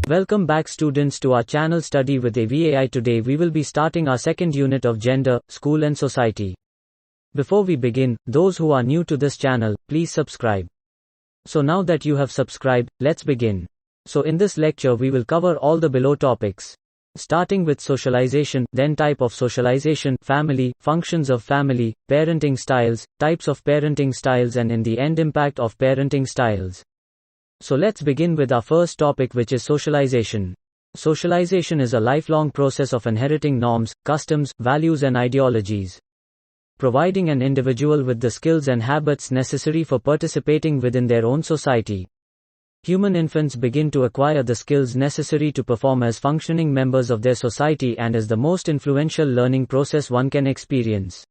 Welcome back students to our channel Study with AVAI. Today we will be starting our second unit of Gender, School and Society. Before we begin, those who are new to this channel, please subscribe. So now that you have subscribed, let's begin. So in this lecture we will cover all the below topics. Starting with socialization, then type of socialization, family, functions of family, parenting styles, types of parenting styles and in the end impact of parenting styles. So let's begin with our first topic, which is socialization. Socialization is a lifelong process of inheriting norms, customs, values and ideologies. Providing an individual with the skills and habits necessary for participating within their own society. Human infants begin to acquire the skills necessary to perform as functioning members of their society and is the most influential learning process one can experience.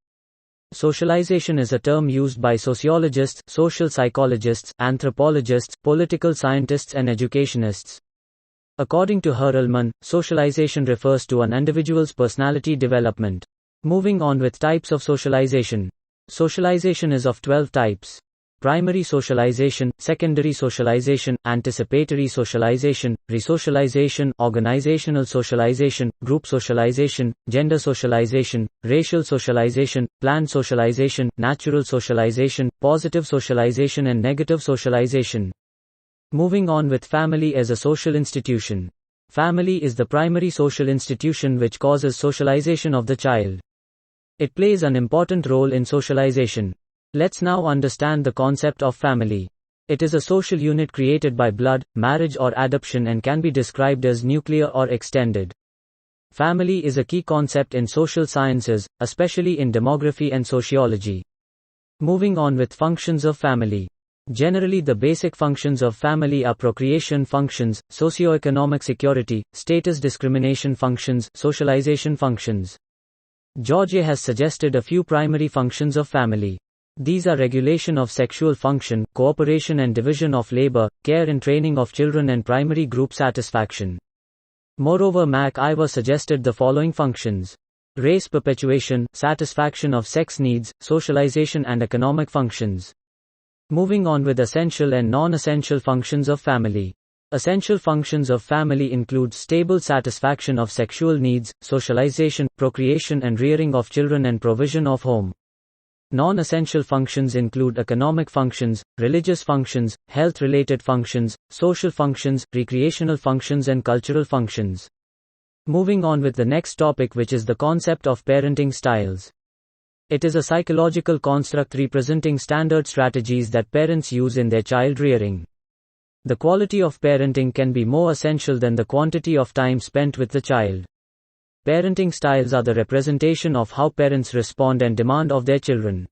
Socialization is a term used by sociologists, social psychologists, anthropologists, political scientists and educationists. According to Hurlman, socialization refers to an individual's personality development. Moving on with types of socialization. Socialization is of 12 types. Primary socialization, secondary socialization, anticipatory socialization, resocialization, organizational socialization, group socialization, gender socialization, racial socialization, planned socialization, natural socialization, positive socialization and negative socialization. Moving on with family as a social institution. Family is the primary social institution which causes socialization of the child. It plays an important role in socialization. Let's now understand the concept of family. It is a social unit created by blood, marriage or adoption and can be described as nuclear or extended. Family is a key concept in social sciences, especially in demography and sociology. Moving on with functions of family. Generally, the basic functions of family are procreation functions, socioeconomic security, status discrimination functions, socialization functions. George has suggested a few primary functions of family. These are regulation of sexual function, cooperation and division of labor, care and training of children and primary group satisfaction. Moreover, MacIver suggested the following functions. Race perpetuation, satisfaction of sex needs, socialization and economic functions. Moving on with essential and non-essential functions of family. Essential functions of family include stable satisfaction of sexual needs, socialization, procreation and rearing of children and provision of home. Non-essential functions include economic functions, religious functions, health-related functions, social functions, recreational functions and cultural functions. Moving on with the next topic, which is the concept of parenting styles. It is a psychological construct representing standard strategies that parents use in their child rearing. The quality of parenting can be more essential than the quantity of time spent with the child. Parenting styles are the representation of how parents respond and demand of their children.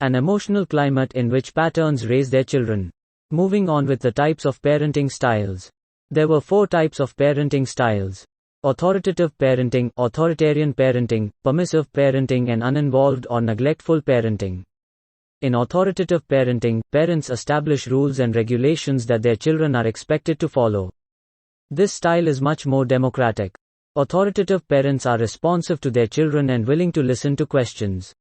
An emotional climate in which patterns raise their children. Moving on with the types of parenting styles. There were 4 types of parenting styles. Authoritative parenting, authoritarian parenting, permissive parenting and uninvolved or neglectful parenting. In authoritative parenting, parents establish rules and regulations that their children are expected to follow. This style is much more democratic. Authoritative parents are responsive to their children and willing to listen to questions.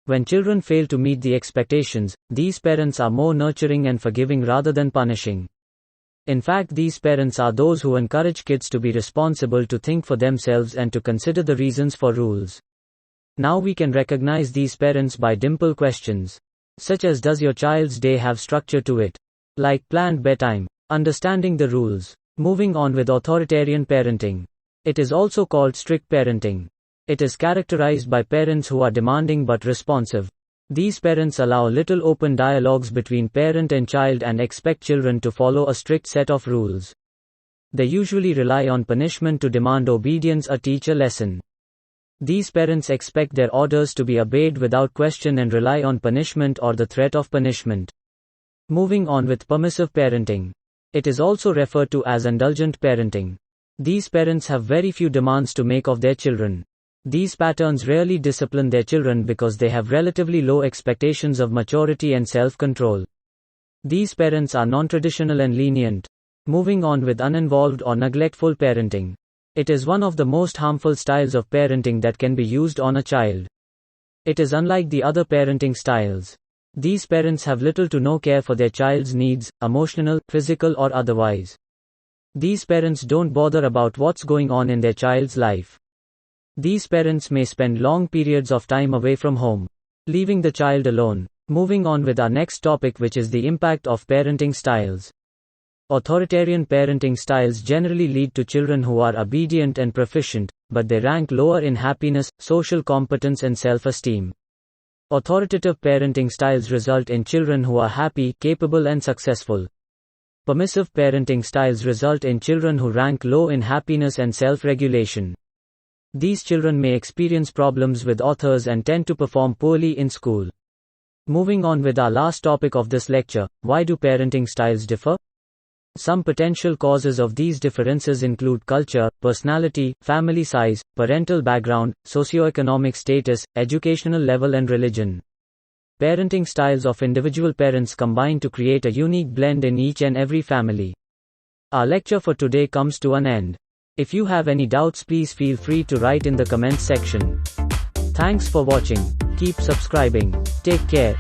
When children fail to meet the expectations, these parents are more nurturing and forgiving rather than punishing. In fact, these parents are those who encourage kids to be responsible, to think for themselves and to consider the reasons for rules. Now we can recognize these parents by dimple questions. Such as, does your child's day have structure to it? Like planned bedtime. Understanding the rules. Moving on with authoritarian parenting. It is also called strict parenting. It is characterized by parents who are demanding but responsive. These parents allow little open dialogues between parent and child and expect children to follow a strict set of rules. They usually rely on punishment to demand obedience or teach a lesson. These parents expect their orders to be obeyed without question and rely on punishment or the threat of punishment. Moving on with permissive parenting. It is also referred to as indulgent parenting. These parents have very few demands to make of their children. These patterns rarely discipline their children because they have relatively low expectations of maturity and self-control. These parents are non-traditional and lenient. Moving on with uninvolved or neglectful parenting. It is one of the most harmful styles of parenting that can be used on a child. It is unlike the other parenting styles. These parents have little to no care for their child's needs, emotional, physical or otherwise. These parents don't bother about what's going on in their child's life. These parents may spend long periods of time away from home, leaving the child alone. Moving on with our next topic, which is the impact of parenting styles. Authoritarian parenting styles generally lead to children who are obedient and proficient, but they rank lower in happiness, social competence, and self-esteem. Authoritative parenting styles result in children who are happy, capable, and successful. Permissive parenting styles result in children who rank low in happiness and self-regulation. These children may experience problems with authors and tend to perform poorly in school. Moving on with our last topic of this lecture, why do parenting styles differ? Some potential causes of these differences include culture, personality, family size, parental background, socioeconomic status, educational level, and religion. Parenting styles of individual parents combine to create a unique blend in each and every family. Our lecture for today comes to an end. If you have any doubts, please feel free to write in the comments section. Thanks for watching. Keep subscribing. Take care.